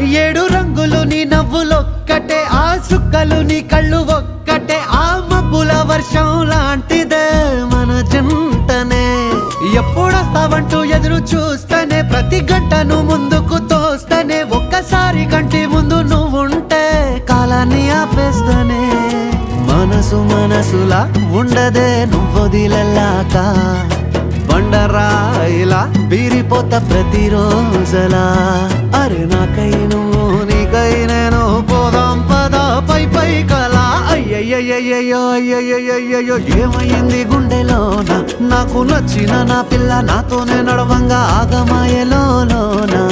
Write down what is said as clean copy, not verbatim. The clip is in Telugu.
ఏడు రంగులు నీ నవ్వులొక్కటే, ఆ సుక్కలు నీ కళ్ళు ఒక్కటే, ఆ మబ్బుల వర్షం లాంటిదే మన జంటనే. ఎప్పుడొస్తావంటూ ఎదురు చూస్తేనే, ప్రతి గంటను ముందుకు తోస్తేనే, ఒక్కసారి కంటి ముందు నువ్వుంటే కాలాన్ని ఆపేస్తానే. మనసులా ఉండదే నువ్వొదిలెళ్ళాక, బండరాయిలా బీరిపోత ప్రతిరోజలా. అరే నాకై నువ్వు నీకై నేను, పోదాం పద పై పై కలా. అయ్యయ్యయ్యో అయ్యయ్యయ్యో ఏమైంది గుండెలోన, నాకు నచ్చిన నా పిల్ల నాతోనే నడవంగా ఆగమాయలోనా.